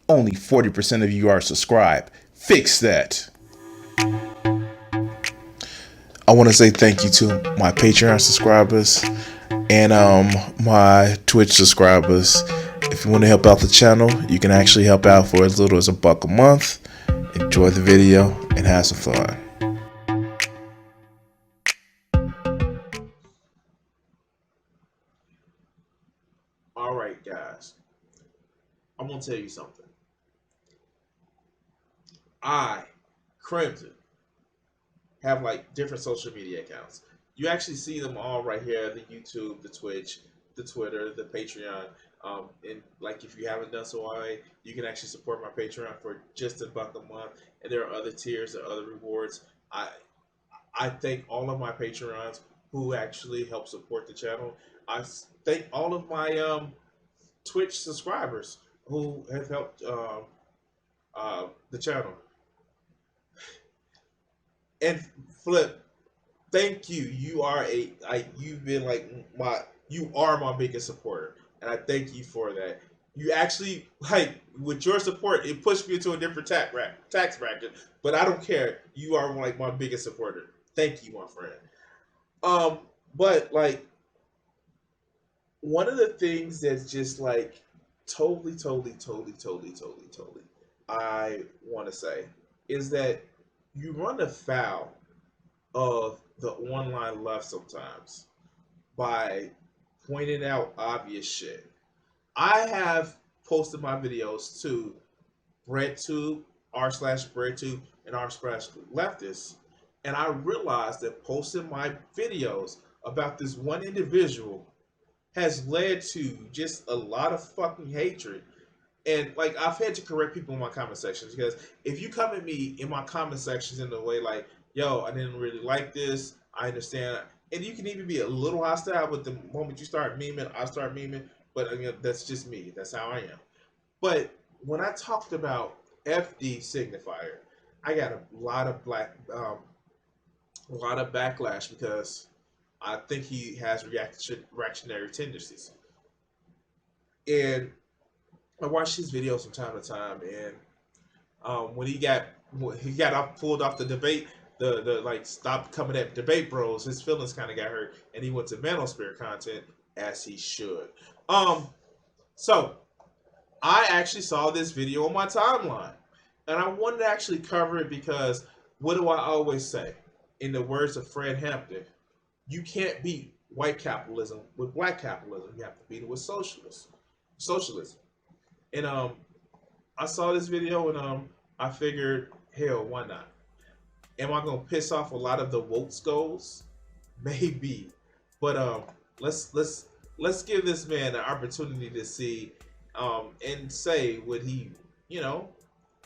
Only 40% of you are subscribed. Fix that. I want to say thank you to my Patreon subscribers and my Twitch subscribers. If you want to help out the channel, you can actually help out for as little as $1 a month. Enjoy the video and have some fun. All right, guys, I'm gonna tell you something. I, Crimson, have like different social media accounts. You actually see them all right here: the YouTube, the Twitch, the Twitter, the Patreon. And like, if you haven't done so already, you can actually support my Patreon for just $1 a month. And there are other tiers and other rewards. I I thank all of my Patreons who actually help support the channel. I thank all of my Twitch subscribers who have helped the channel. And Flip, thank you. You've been like you are my biggest supporter, and I thank you for that. You actually, like, with your support, it pushed me into a different tax bracket, but I don't care. You are like my biggest supporter. Thank you, my friend. Um, but like, one of the things that's just like totally, I want to say is that you run afoul of the online left sometimes by pointing out obvious shit. I have posted my videos to BreadTube, r/BreadTube, and r/leftist, and I realized that posting my videos about this one individual has led to just a lot of fucking hatred. And like, I've had to correct people in my comment sections, because if you come at me in my comment sections in the way like, yo, I didn't really like this, I understand, and you can even be a little hostile, but the moment you start memeing, I start memeing. But again, that's just me. That's how I am. But when I talked about D Signifier, I got a lot of backlash, because I think he has reactionary tendencies. And I watch his videos from time to time, and when he got pulled off the debate, the like, stopped coming at debate bros, his feelings kind of got hurt, and he went to manosphere content, as he should. Um, so I actually saw this video on my timeline, and I wanted to actually cover it because, what do I always say? In the words of Fred Hampton, you can't beat white capitalism with black capitalism. You have to beat it with socialism. And I saw this video, and I figured, hell, why not? Am I gonna piss off a lot of the woke skulls? Maybe, but let's give this man an opportunity to see and say what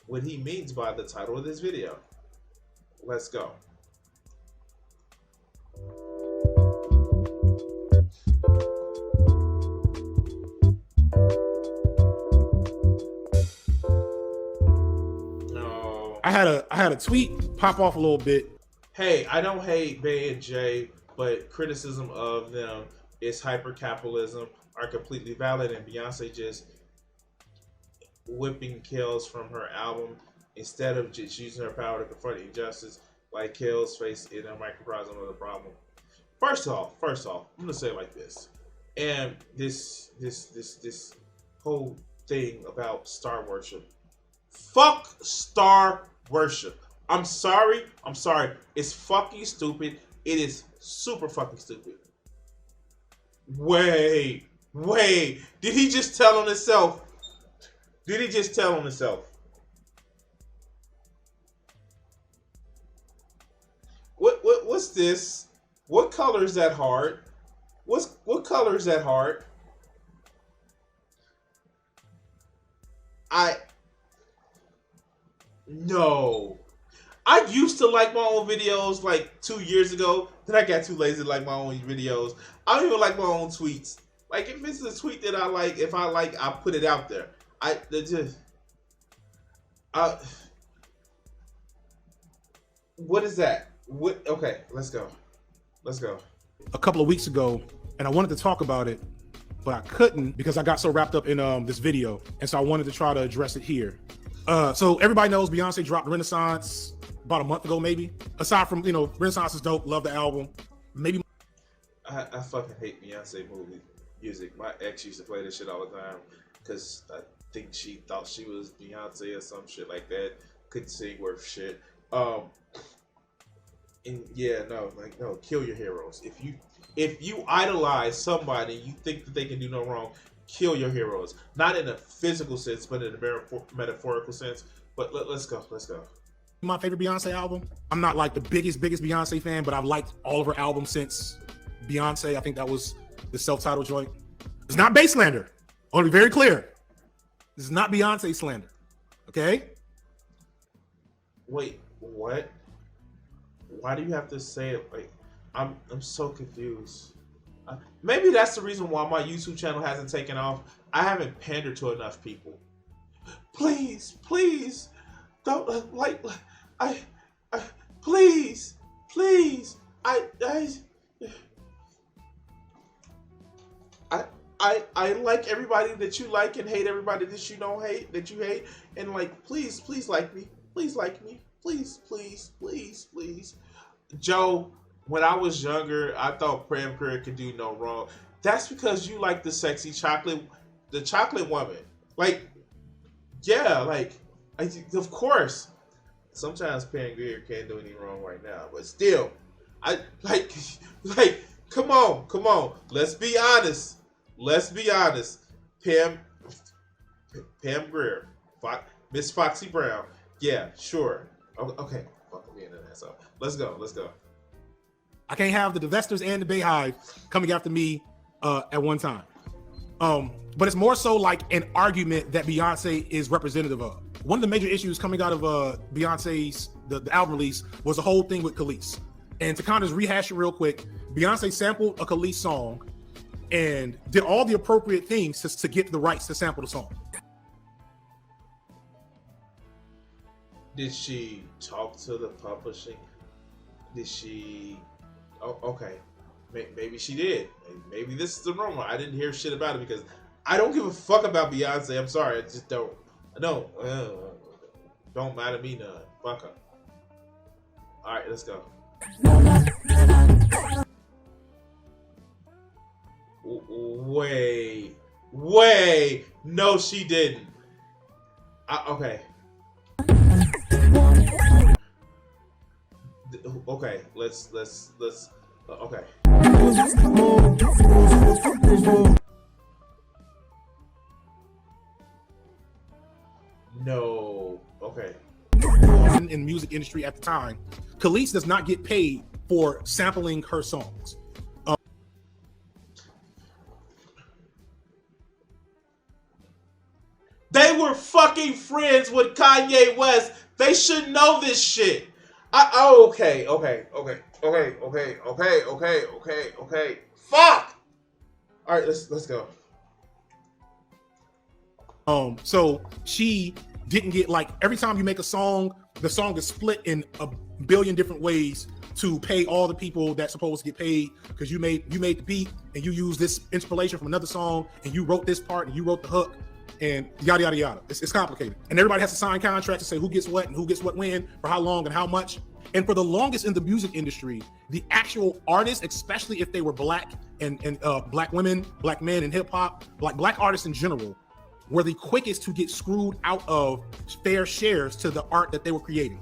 what he means by the title of this video. Let's go. No. I had a tweet pop off a little bit. Hey, I don't hate Bay and Jay, but criticism of them is hyper capitalism are completely valid, and Beyonce just whipping Kells from her album instead of just using her power to confront injustice, like Kells faced in a microcosm of the problem. First off, I'm gonna say it like this, and this whole thing about star worship. Fuck star worship. I'm sorry. It's fucking stupid. It is super fucking stupid. Wait. Did he just tell on himself? What's this? What color is that heart? What color is that heart? No. I used to like my own videos like 2 years ago. Then I got too lazy to like my own videos. I don't even like my own tweets. Like, if it's a tweet that I like, if I like, I put it out there. What is that? What? Okay, let's go. A couple of weeks ago, and I wanted to talk about it, but I couldn't because I got so wrapped up in this video, and so I wanted to try to address it here. So everybody knows Beyonce dropped Renaissance about a month ago, maybe. Aside from, you know, Renaissance is dope, love the album. Maybe I fucking hate Beyonce music. My ex used to play this shit all the time because I think she thought she was Beyonce or some shit like that. Couldn't sing worth shit. And yeah, no, kill your heroes. If you idolize somebody, you think that they can do no wrong, kill your heroes. Not in a physical sense, but in a metaphorical sense. But let's go. my favorite Beyonce album. I'm not like the biggest Beyonce fan, but I've liked all of her albums since Beyonce. I think that was the self-titled joint. It's not bass slander. I want to be very clear. This is not Beyonce slander. Okay? Wait, what? Why do you have to say it like I'm so confused. Maybe that's the reason why my YouTube channel hasn't taken off. I haven't pandered to enough people. Please, don't please. I like everybody that you like and hate everybody that you don't hate, that you hate, and like please like me. Please like me. Please. Joe, when I was younger, I thought Pram Grier could do no wrong. That's because you like the sexy chocolate woman. Like, yeah, of course. Sometimes Pam Grier can't do anything wrong right now, but still, come on. Let's be honest. Pam Grier, Miss Foxy Brown. Yeah, sure. Okay. Fuck me into that. So let's go. I can't have the Divestors and the Bayhive coming after me at one time. But it's more so like an argument that Beyonce is representative of. One of the major issues coming out of Beyonce's the album release was the whole thing with Khalees. And to kind of rehash it real quick, Beyonce sampled a Khalees song and did all the appropriate things to get the rights to sample the song. Did she talk to the publishing? Did she? Oh, okay. Maybe she did. Maybe this is the rumor. I didn't hear shit about it because I don't give a fuck about Beyonce. I'm sorry. I just don't. Don't matter to me none. Fuck her. All right, let's go. Wait. No, she didn't. Okay. Okay, let's okay. No. Okay. In the music industry at the time, Khalees does not get paid for sampling her songs. They were fucking friends with Kanye West. They should know this shit. Okay. Fuck. All right, let's go. So she didn't get, like, every time you make a song, the song is split in a billion different ways to pay all the people that's supposed to get paid because you made the beat and you use this inspiration from another song and you wrote this part and you wrote the hook and yada yada yada. It's complicated, and everybody has to sign contracts to say who gets what and who gets what when for how long and how much. And for the longest in the music industry, the actual artists, especially if they were black and black women, black men in hip hop, like black artists in general, were the quickest to get screwed out of fair shares to the art that they were creating.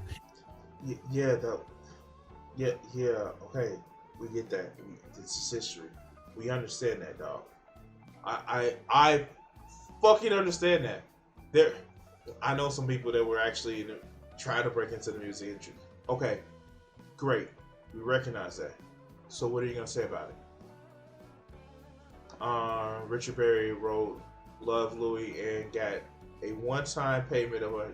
Yeah. Okay, we get that. This is history. We understand that, dog. I fucking understand that. I know some people that were actually trying to break into the music industry. Okay, great. We recognize that. So what are you gonna say about it? Richard Berry wrote Love Louie and got a one-time payment of $100.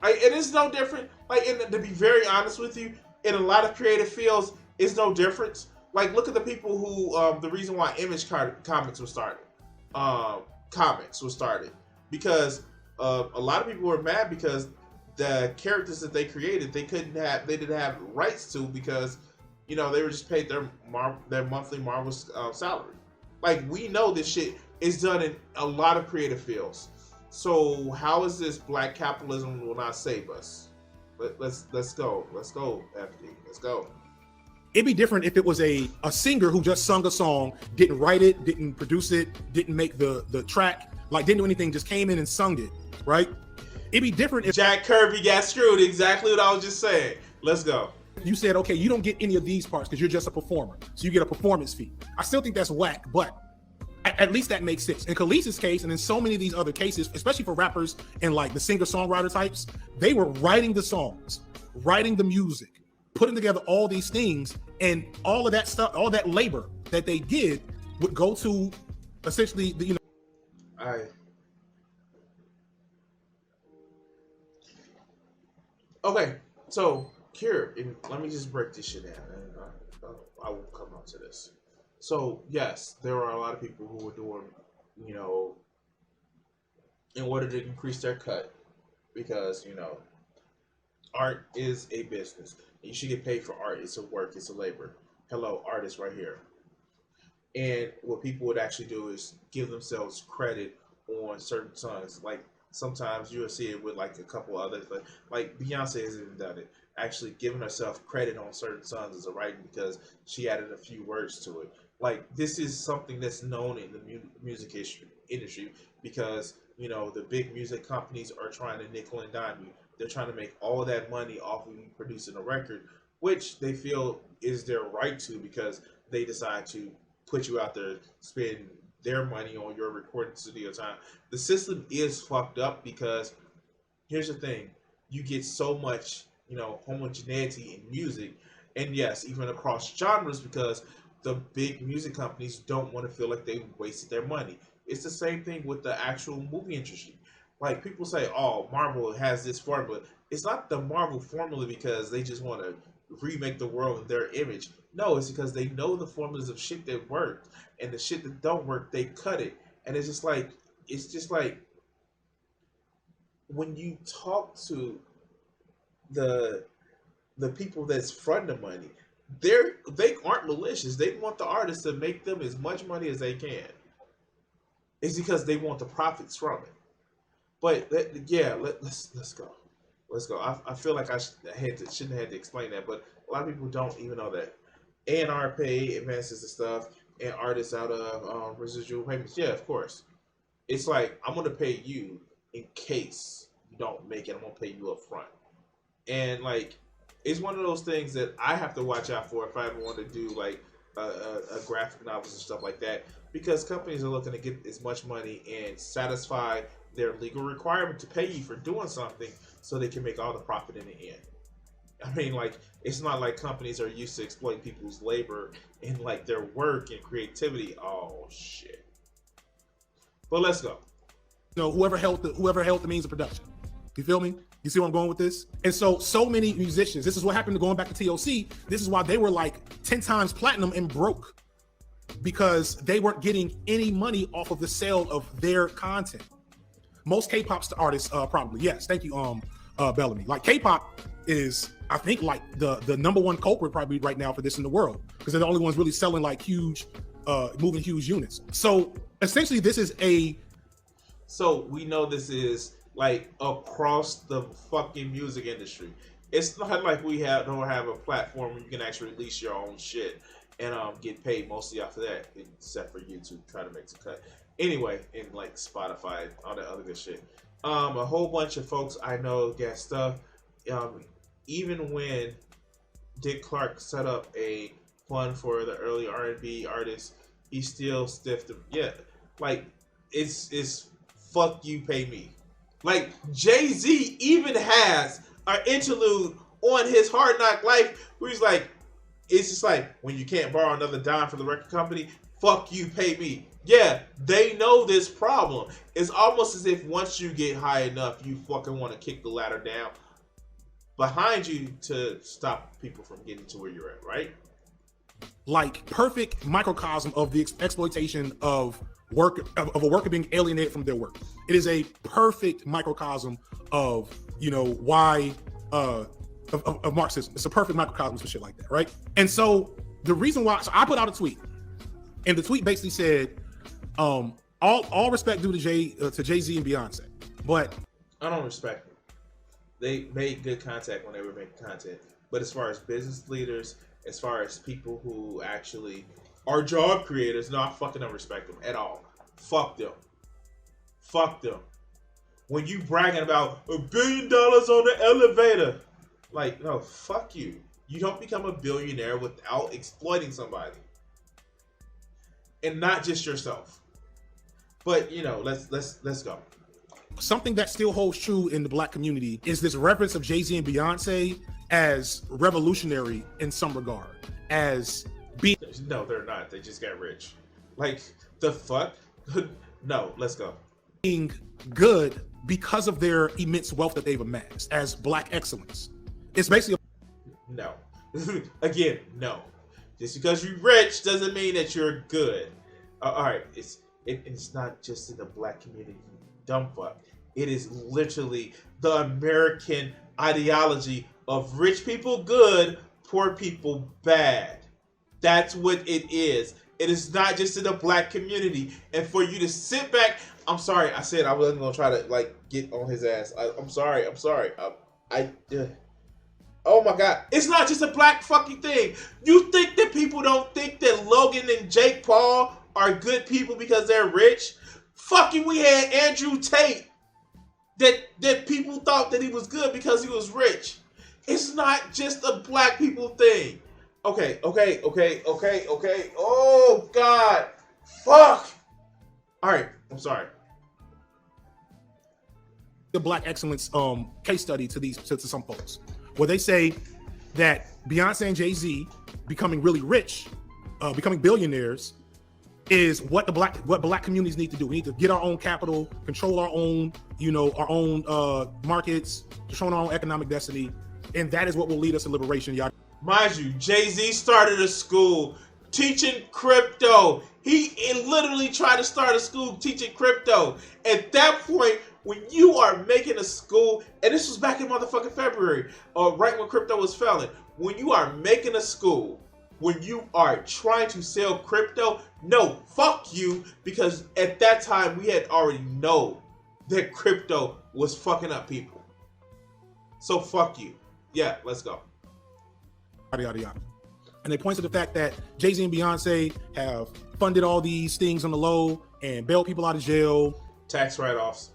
It is no different. And to be very honest with you, in a lot of creative fields, it's no difference. Like, look at the people who the reason why Image Comics was started. Because a lot of people were mad because the characters that they created they didn't have rights to because they were just paid their monthly Marvel salary. Like, we know this shit. is done in a lot of creative fields. So how is this black capitalism will not save us? Let's go. Let's go, FD. Let's go. It'd be different if it was a singer who just sung a song, didn't write it, didn't produce it, didn't make the track, like didn't do anything, just came in and sung it, right? It'd be different if Jack Kirby got screwed. Exactly what I was just saying. Let's go. you said, okay, you don't get any of these parts because you're just a performer, so you get a performance fee. I still think that's whack, but at least that makes sense. In Khalees's case, and in so many of these other cases, especially for rappers and like the singer-songwriter types, they were writing the songs, writing the music, putting together all these things, and all of that stuff, all that labor that they did would go to essentially the, Okay, so here, let me just break this shit down, and I will come up to this. So yes, there are a lot of people who are doing, in order to increase their cut, because art is a business. You should get paid for art. It's a work. It's a labor. Hello, artist, right here. And what people would actually do is give themselves credit on certain songs. Like sometimes you'll see it with like a couple others, like Beyonce has even done it. Actually giving herself credit on certain songs as a writing because she added a few words to it. Like this is something that's known in the music industry because the big music companies are trying to nickel and dime you. They're trying to make all that money off of you producing a record, which they feel is their right to because they decide to put you out there, spend their money on your recording studio time. The system is fucked up because here's the thing: you get so much, homogeneity in music, and yes, even across genres, because the big music companies don't want to feel like they wasted their money. It's the same thing with the actual movie industry. Like people say, "Oh, Marvel has this formula." It's not the Marvel formula because they just want to remake the world in their image. No, it's because they know the formulas of shit that worked and the shit that don't work, they cut it. And it's just like when you talk to the people that's fronting the money, they aren't malicious. They want the artists to make them as much money as they can. It's because they want the profits from it. But let's go. Let's go. I feel like shouldn't have had to explain that, but a lot of people don't even know that. A&R pay advances and stuff, and artists out of residual payments. Yeah, of course. It's like I'm gonna pay you in case you don't make it. I'm gonna pay you up front, and like it's one of those things that I have to watch out for if I ever want to do like a graphic novels and stuff like that, because companies are looking to get as much money and satisfy their legal requirement to pay you for doing something so they can make all the profit in the end. I mean, like, it's not like companies are used to exploiting people's labor and like their work and creativity. Oh shit. But let's go. Whoever held the means of production. You feel me? You see where I'm going with this? And so many musicians, this is what happened going back to TLC. This is why they were like 10 times platinum and broke, because they weren't getting any money off of the sale of their content. Most K-pop artists, probably. Yes, thank you, Bellamy. Like K-pop is, I think, like the number one culprit probably right now for this in the world, because they're the only ones really selling like huge, moving huge units. So essentially, So we know this is like across the fucking music industry. It's not like we don't have a platform where you can actually release your own shit and get paid mostly off of that, except for YouTube trying to make some cut. Anyway, and like Spotify, all that other good shit. A whole bunch of folks I know get stuff. Even when Dick Clark set up a fund for the early R&B artists, he still stiffed them. Yeah, like it's fuck you, pay me. Like Jay-Z even has an interlude on his Hard Knock Life where he's like, it's just like, when you can't borrow another dime from the record company, fuck you, pay me. Yeah, they know this problem. It's almost as if once you get high enough, you fucking want to kick the ladder down behind you to stop people from getting to where you're at, right? Like perfect microcosm of the exploitation of work, of a worker being alienated from their work. It is a perfect microcosm of, why of Marxism. It's a perfect microcosm for shit like that, right? And so the reason why, so I put out a tweet, and the tweet basically said, all respect due to Jay-Z and Beyonce, but I don't respect them. They made good contact when they were making content. But as far as business leaders, as far as people who actually are job creators, no, I fucking don't respect them at all. Fuck them. Fuck them. When you bragging about $1 billion on the elevator, like, no, fuck you. You don't become a billionaire without exploiting somebody. And not just yourself. But, you know, let's go. something that still holds true in the black community is this reference of Jay-Z and Beyonce as revolutionary in some regard, as being... No, they're not. They just got rich. Like, the fuck? No, let's go. Being good because of their immense wealth that they've amassed as black excellence. It's basically... No. Again, no. Just because you're rich doesn't mean that you're good. All right, it's not just in the black community, you dumb fuck. It is literally the American ideology of rich people good, poor people bad. That's what it is. It is not just in the black community. And for you to sit back, I'm sorry, I said I wasn't gonna try to like get on his ass. I'm sorry. Oh my God. It's not just a black fucking thing. You think that people don't think that Logan and Jake Paul are good people because they're rich? Fucking we had Andrew Tate that people thought that he was good because he was rich. It's not just a black people thing. Okay. Oh God. Fuck. All right. I'm sorry. The black excellence case study to some folks, where they say that Beyonce and Jay-Z becoming really rich, becoming billionaires, is what black communities need to do. We need to get our own capital, control our own, our own markets, control our own economic destiny, and that is what will lead us to liberation, y'all. Mind you, Jay-Z started a school teaching crypto. He literally tried to start a school teaching crypto. At that point, when you are making a school, and this was back in motherfucking February, right when crypto was failing, when you are making a school, when you are trying to sell crypto, no, fuck you, because at that time we had already known that crypto was fucking up people. So fuck you. Yeah, let's go. Yada, yada, yada. And they point to the fact that Jay-Z and Beyonce have funded all these things on the low and bailed people out of jail. Tax write-offs.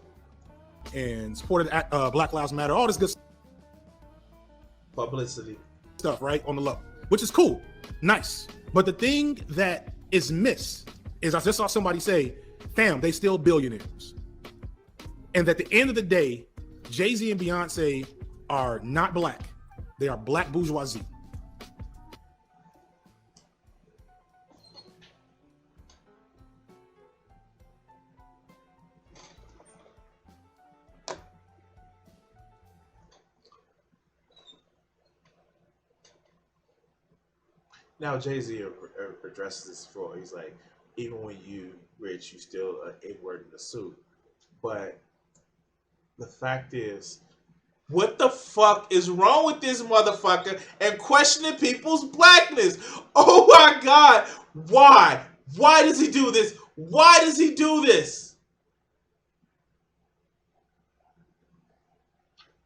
And supported Black Lives Matter, all this good publicity stuff, right, on the low, which is cool, nice. But the thing that is missed is, I just saw somebody say, fam, they still billionaires. And at the end of the day, Jay-Z and Beyonce are not black. They are black bourgeoisie. Now Jay-Z addresses this before. He's like, even when you rich, you still A-word in the suit. But the fact is, what the fuck is wrong with this motherfucker and questioning people's blackness? Oh my God. Why? Why does he do this? Why does he do this?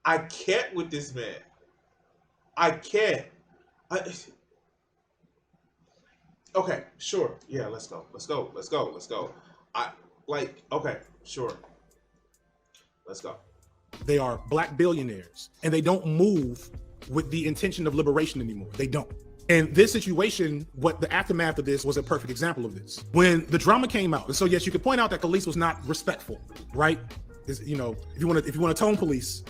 I can't with this man. I can't. Okay, sure. Yeah, let's go. Okay, sure. Let's go. They are black billionaires, and they don't move with the intention of liberation anymore. They don't. And this situation, what the aftermath of this was a perfect example of this. When the drama came out, and so yes, you could point out that Khalees was not respectful, right? If you want to tone police.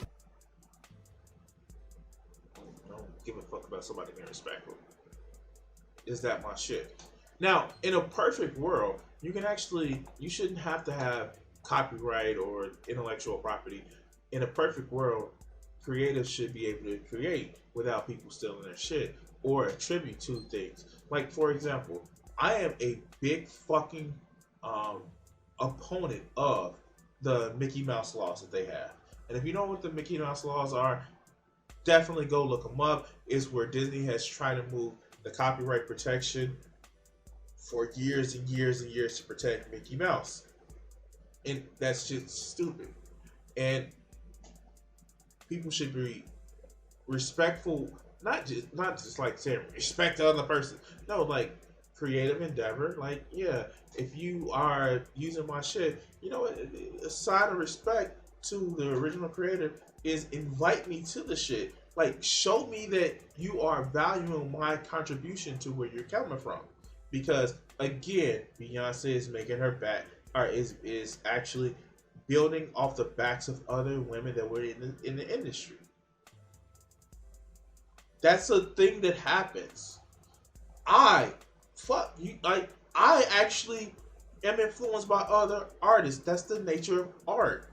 I don't give a fuck about somebody being respectful. Is that my shit? Now, in a perfect world, you shouldn't have to have copyright or intellectual property. In a perfect world, creatives should be able to create without people stealing their shit or attribute to things. Like, for example, I am a big fucking opponent of the Mickey Mouse laws that they have. And if you know what the Mickey Mouse laws are, definitely go look them up. It's where Disney has tried to move the copyright protection for years and years and years to protect Mickey Mouse. And that's just stupid. And people should be respectful, not just like saying respect the other person. No, like creative endeavor. Like, yeah, if you are using my shit, you know, a sign of respect to the original creator is invite me to the shit. Like, show me that you are valuing my contribution to where you're coming from. Because again, Beyonce is making her back, or is actually building off the backs of other women that were in the industry. That's a thing that happens. I actually am influenced by other artists. That's the nature of art.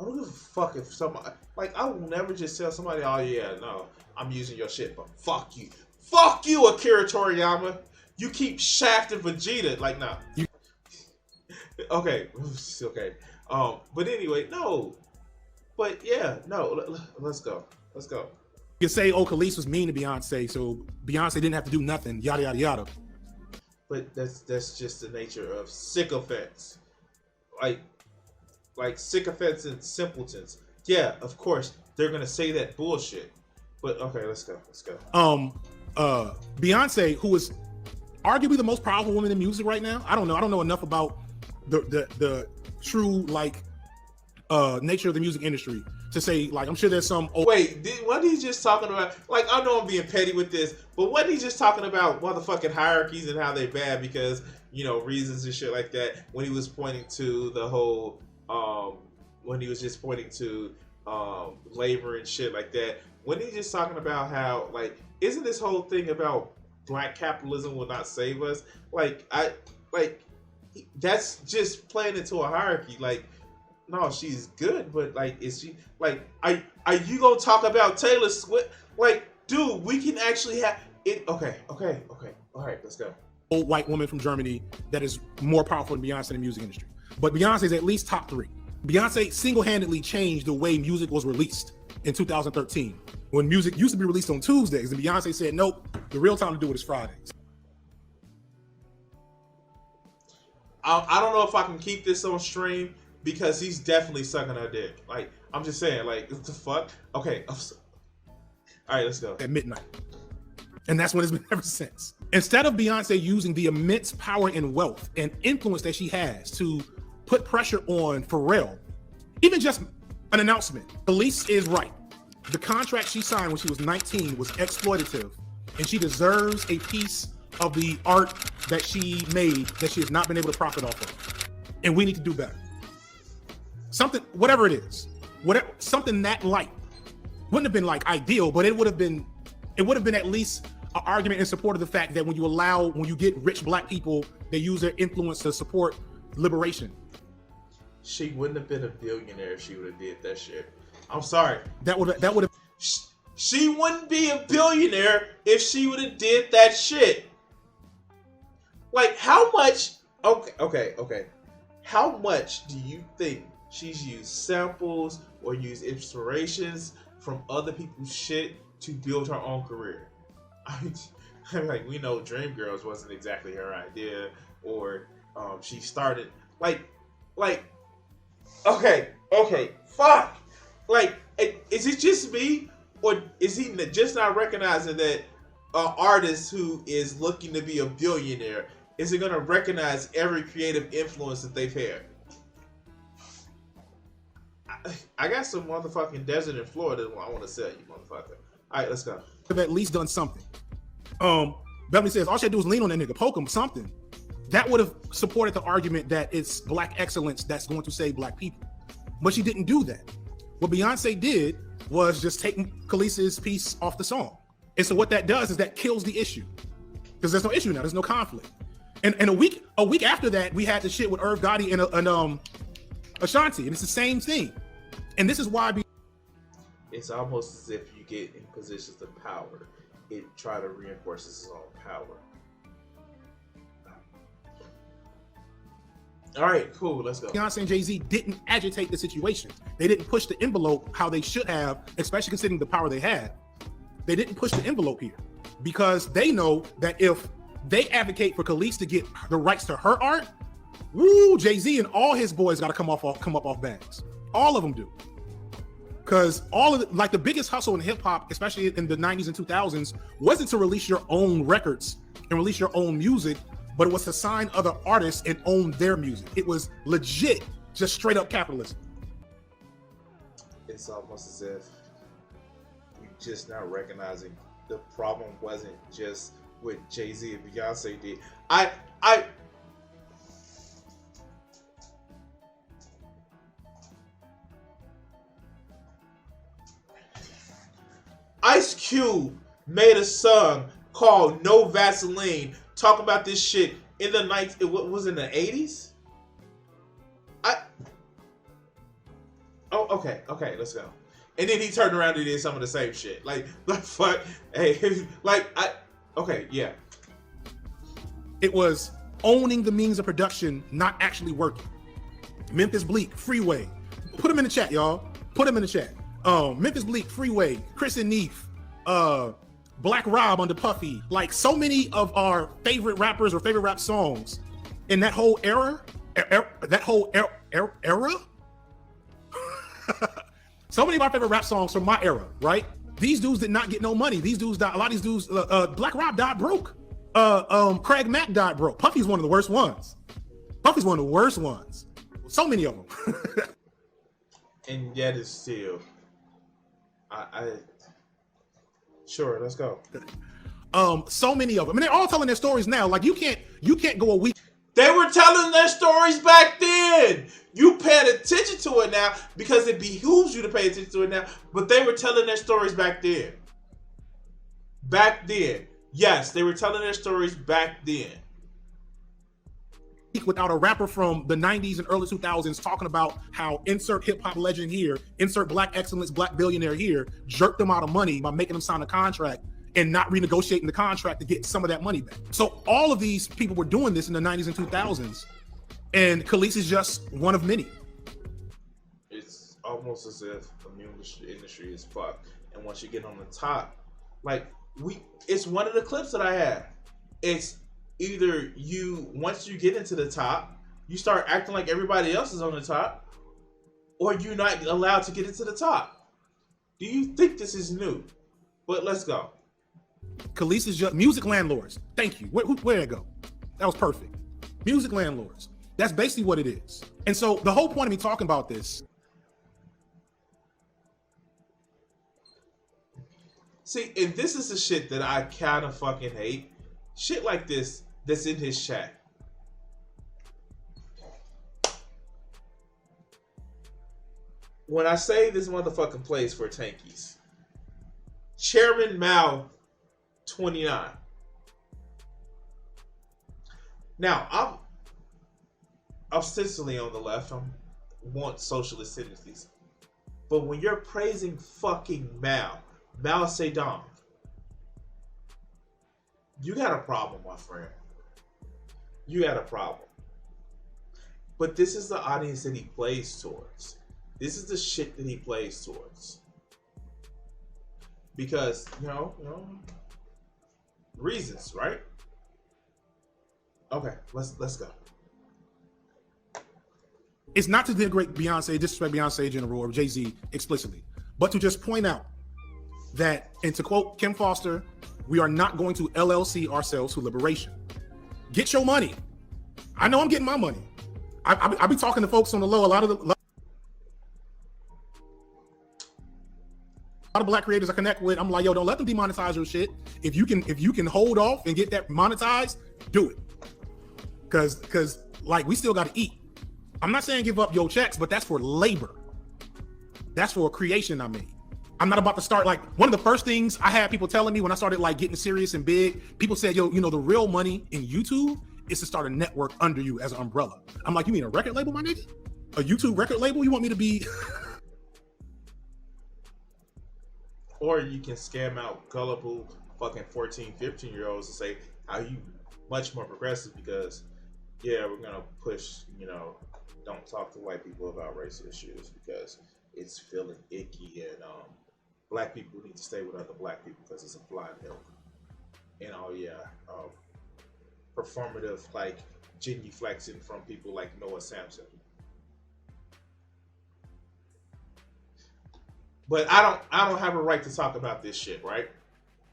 I don't give a fuck if somebody, like, I will never just tell somebody, oh yeah, no, I'm using your shit, but fuck you. Fuck you, Akira Toriyama. You keep shafting Vegeta. Like, nah. Okay. Okay. But anyway, no. But yeah, no, let's go. Let's go. You can say, oh, Khalees was mean to Beyonce, so Beyonce didn't have to do nothing, yada, yada, yada. But that's just the nature of sycophants. Like sycophants and simpletons. Yeah, of course, they're going to say that bullshit. But okay, let's go. Beyonce, who is arguably the most powerful woman in music right now. I don't know enough about the true, like, nature of the music industry to say, like, I'm sure there's some. Wait, wasn't he just talking about, like, I know I'm being petty with this, but wasn't he just talking about motherfucking hierarchies and how they bad because, you know, reasons and shit like that, when he was pointing to the whole, when he was just pointing to labor and shit like that? When he just talking about how, like, isn't this whole thing about black capitalism will not save us? That's just playing into a hierarchy. Like, no, she's good, but like, is she, like, are you gonna talk about Taylor Swift? Like, dude, we can actually have it. Okay. All right, let's go. Old white woman from Germany that is more powerful than Beyonce in the music industry. But Beyonce is at least top 3. Beyonce single-handedly changed the way music was released in 2013. When music used to be released on Tuesdays, and Beyonce said, nope, the real time to do it is Fridays. I don't know if I can keep this on stream because he's definitely sucking her dick. Like, I'm just saying, like, what the fuck? Okay. All right, let's go. At midnight. And that's what it's been ever since. Instead of Beyonce using the immense power and wealth and influence that she has to put pressure on Pharrell, even just an announcement, Khalees is right. The contract she signed when she was 19 was exploitative, and she deserves a piece of the art that she made that she has not been able to profit off of. And we need to do better. Something, whatever it is, something that light wouldn't have been like ideal, but it would have been at least an argument in support of the fact that when you get rich black people, they use their influence to support liberation. She wouldn't have been a billionaire if she would have did that shit. I'm sorry. That would have. She wouldn't be a billionaire if she would have did that shit. Like, how much? Okay. How much do you think she's used samples or used inspirations from other people's shit to build her own career? I'm like, we know Dreamgirls wasn't exactly her idea, or she started like, okay, fuck. Like, is it just me, or is he just not recognizing that an artist who is looking to be a billionaire isn't gonna recognize every creative influence that they've had? I got some motherfucking desert in Florida I want to sell you, motherfucker. All right, let's go. Have at least done something. Beverly says all she had to do was lean on that nigga, poke him, something. That would have supported the argument that it's black excellence that's going to save black people. But she didn't do that. What Beyonce did was just take Khalees's piece off the song. And so what that does is that kills the issue. Because there's no issue now, there's no conflict. And a week after that, we had the shit with Irv Gotti and Ashanti, and it's the same thing. And this is why it's almost as if you get in positions of power, it try to reinforce its own power. All right, cool, let's go. Beyonce and Jay-Z didn't agitate the situation. They didn't push the envelope how they should have, especially considering the power they had. They didn't push the envelope here because they know that if they advocate for Khalees to get the rights to her art, Woo, Jay-Z and all his boys got to come up off bags. All of them do. Because all of like the biggest hustle in hip hop, especially in the 90s and 2000s, wasn't to release your own records and release your own music, but it was to sign other artists and own their music. It was legit, just straight up capitalism. It's almost as if we just not recognizing the problem wasn't just what Jay-Z and Beyonce did. Ice Cube made a song called No Vaseline, talk about this shit in the night. It was in the 80s. Okay, let's go. And then he turned around and did some of the same shit. Like fuck, hey, okay, yeah. It was owning the means of production, not actually working. Memphis Bleak, Freeway. Put them in the chat, y'all. Put them in the chat. Memphis Bleak, Freeway, Chris and Neef, Black Rob under Puffy. Like so many of our favorite rappers or favorite rap songs in that whole era, so many of our favorite rap songs from my era, right? These dudes did not get no money. These dudes died. A lot of these dudes, Black Rob died broke. Craig Mack died broke. Puffy's one of the worst ones. So many of them. And yet it's still, sure, let's go. So many of them. I mean, they're all telling their stories now. Like you can't go a week. They were telling their stories back then. You paying attention to it now because it behooves you to pay attention to it now. But they were telling their stories back then. Back then. Yes, they were telling their stories back then. Without a rapper from the 90s and early 2000s talking about how insert hip hop legend here, insert black excellence, black billionaire here, jerked them out of money by making them sign a contract and not renegotiating the contract to get some of that money back. So all of these people were doing this in the 90s and 2000s, and Khalees is just one of many. It's almost as if the music industry is fucked. And once you get on the top, it's one of the clips that I had. It's either once you get into the top, you start acting like everybody else is on the top, or you're not allowed to get into the top. Do you think this is new? But let's go. Khalees is just music landlords. Thank you. Where'd it go? That was perfect. Music landlords. That's basically what it is. And so the whole point of me talking about this. See, and this is the shit that I kind of fucking hate. Shit like this that's in his chat. When I say this motherfucking plays for tankies, Chairman Mao 29. Now, I'm ostensibly on the left. I want socialist tendencies. But when you're praising fucking Mao Zedong, you got a problem, my friend. You got a problem. But this is the audience that he plays towards. This is the shit that he plays towards. Because, reasons, right? Okay, let's go. It's not to denigrate Beyonce, disrespect Beyonce in general or Jay-Z explicitly, but to just point out that, and to quote Kim Foster, we are not going to LLC ourselves to liberation. Get your money. I know I'm getting my money. I be talking to folks on the low. A lot of black creators I connect with, I'm like, yo, don't let them demonetize your shit. If you can hold off and get that monetized, do it. Cause like we still got to eat. I'm not saying give up your checks, but that's for labor. That's for a creation I made. I'm not about to start like one of the first things I had people telling me when I started like getting serious and big. People said, yo, the real money in YouTube is to start a network under you as an umbrella. I'm like, you mean a record label, my nigga? A YouTube record label? You want me to be? Or you can scam out gullible fucking 14, 15-year-olds and say, how you much more progressive because, yeah, we're going to push, don't talk to white people about race issues because it's feeling icky and black people need to stay with other black people because it's a blind help. And performative, like genuflexing from people like Noah Sampson. But I don't have a right to talk about this shit, right?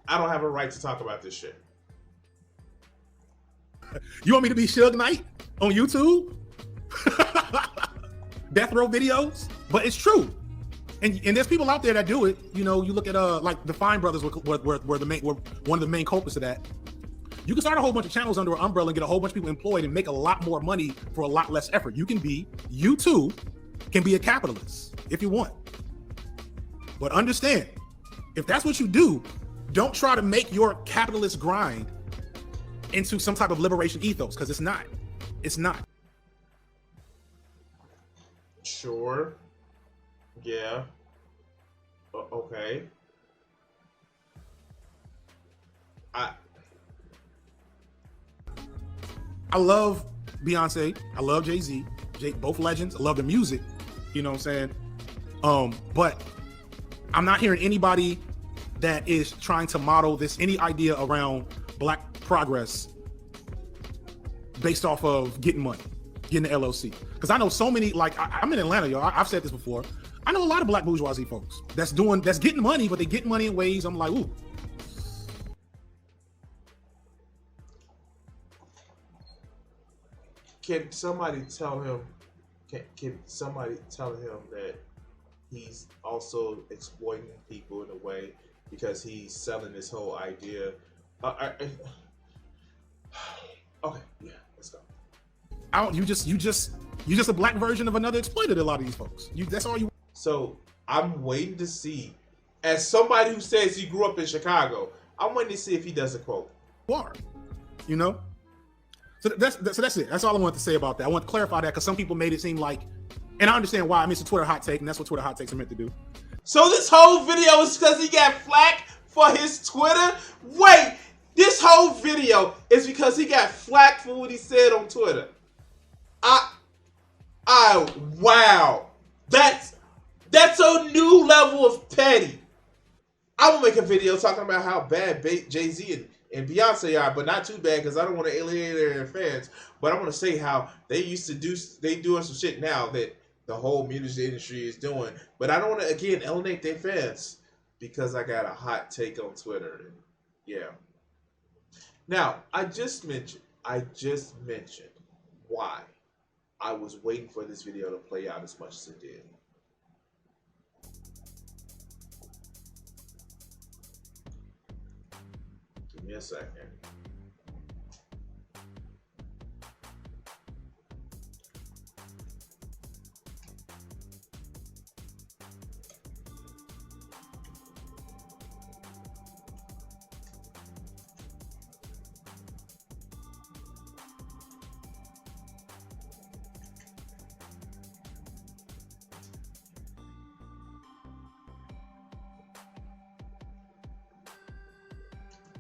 I don't have a right to talk about this shit. You want me to be Suge Knight on YouTube? Death row videos? But it's true. And there's people out there that do it. You know, you look at like the Fine Brothers were one of the main culprits of that. You can start a whole bunch of channels under an umbrella and get a whole bunch of people employed and make a lot more money for a lot less effort. You too can be a capitalist if you want. But understand, if that's what you do, don't try to make your capitalist grind into some type of liberation ethos, because it's not. It's not. Sure. Yeah. Okay. I love Beyonce. I love Jay-Z. Both legends. I love the music. You know what I'm saying? But I'm not hearing anybody that is trying to model any idea around Black progress based off of getting money, getting the LLC. Because I know so many, like I'm in Atlanta, y'all. I've said this before. I know a lot of Black bourgeoisie folks that's getting money, but they get money in ways I'm like, ooh. Can somebody tell him? Can somebody tell him that he's also exploiting people in a way because he's selling this whole idea? Okay, yeah, let's go. You just a Black version of another exploited. A lot of these folks. That's all you. So I'm waiting to see, as somebody who says he grew up in Chicago, I'm waiting to see if he does a quote. Are, you know? So that's it. That's all I wanted to say about that. I want to clarify that because some people made it seem like, and I understand why. I mean, it's a Twitter hot take, and that's what Twitter hot takes are meant to do. So this whole video is because he got flack for his Twitter? Wait, this whole video is because he got flack for what he said on Twitter. Wow. That's a new level of petty. I will make a video talking about how bad Jay-Z and Beyonce are, but not too bad because I don't want to alienate their fans. But I want to say how they doing some shit now that the whole music industry is doing. But I don't want to, again, alienate their fans because I got a hot take on Twitter. And yeah. Now, I just mentioned why I was waiting for this video to play out as much as it did. Give me a second.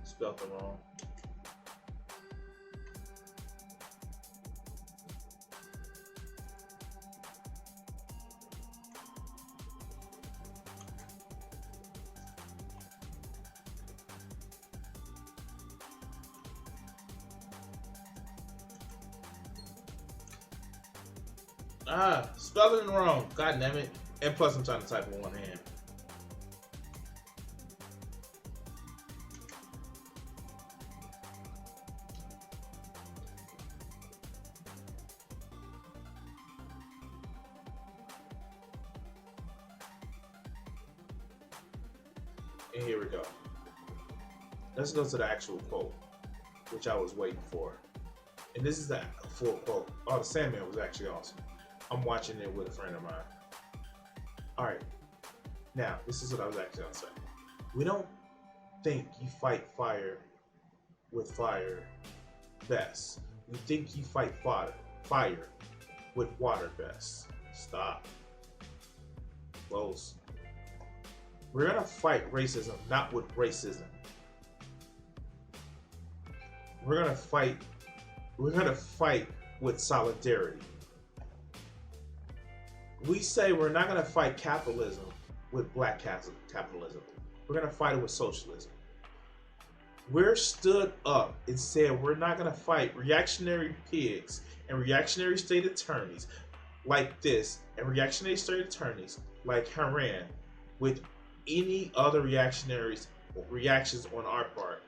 Spelled it wrong. Spelling it wrong. God damn it. And plus I'm trying to type with one hand. And here we go. Let's go to the actual quote, which I was waiting for. And this is the full quote. Oh, the Sandman was actually awesome. I'm watching it with a friend of mine. All right. Now, this is what I was actually going to say. We don't think you fight fire with fire best. We think you fight fire with water best. Stop. Close. We're gonna fight racism, not with racism. We're gonna fight with solidarity. We say we're not gonna fight capitalism with black capitalism. We're gonna fight it with socialism. We're stood up and said we're not going to fight reactionary pigs and reactionary state attorneys like this and reactionary state attorneys like Haran with any other reactions on our part.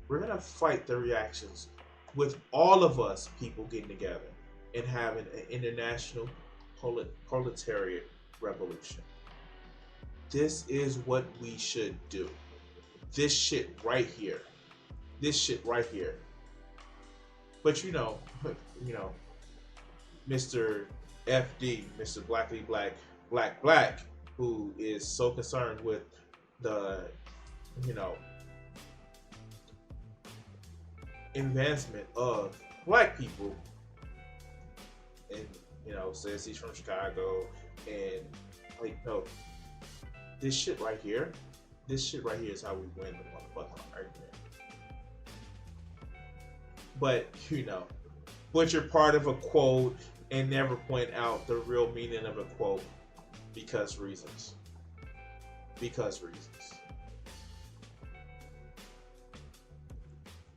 We're going to fight the reactions with all of us people getting together and having an international proletariat revolution. This is what we should do. This shit right here. This shit right here. But you know, Mr. FD, Mr. Blackly Black, who is so concerned with the, advancement of black people, and says he's from Chicago, and no, this shit right here is how we win the motherfucking argument. But but you're part of a quote and never point out the real meaning of a quote because reasons.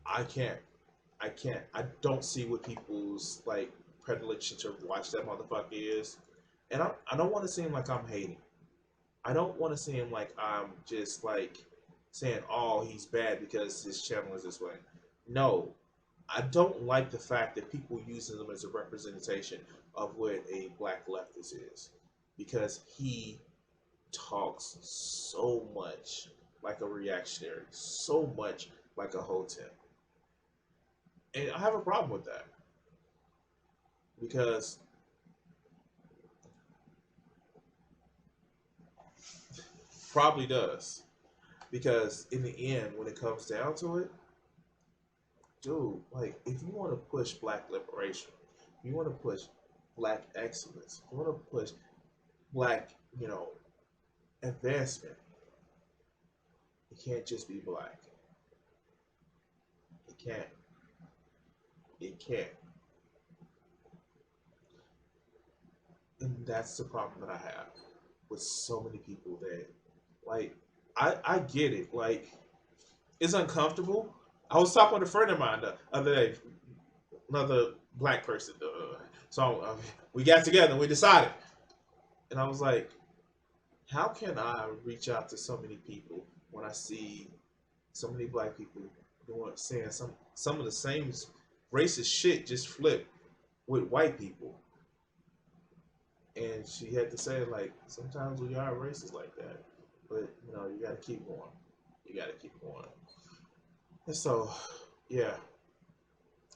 I don't see what people's predilection to watch that motherfucker is. And I don't want to seem like I'm hating. I don't want to seem like I'm just saying, oh, he's bad because his channel is this way. No, I don't like the fact that people using him as a representation of what a black leftist is, because he talks so much like a reactionary, so much like a hotep. And I have a problem with that, because probably does. Because in the end, when it comes down to it, dude, if you want to push black liberation, if you want to push black excellence, if you want to push black, advancement, it can't just be black. It can't. And that's the problem that I have with so many people that, I get it. It's uncomfortable. I was talking with a friend of mine the other day, another black person. So we got together and we decided. And I was like, how can I reach out to so many people when I see so many black people saying some of the same racist shit just flip with white people? And she had to say, sometimes we are racist like that. But, you got to keep going. And so, yeah.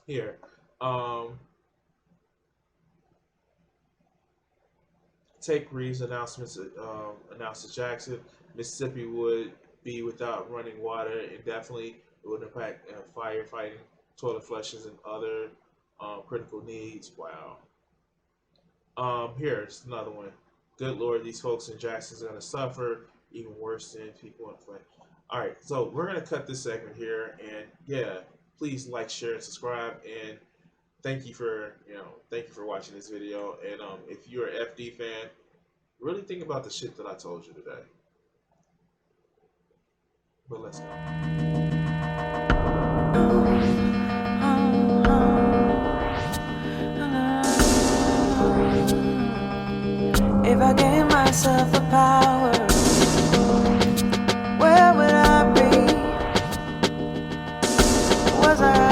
Here. Take Reeves announcements announced to Jackson. Mississippi would be without running water indefinitely. It would impact firefighting, toilet flushes, and other critical needs. Wow. Here's another one. Good Lord, these folks in Jackson's going to suffer even worse than people in Flint. All right, so we're going to cut this segment here, and yeah, please like, share, and subscribe, and thank you for watching this video. And if you're an FD fan, really think about the shit that I told you today. But let's go. If I gave myself the power, where would I be? Was I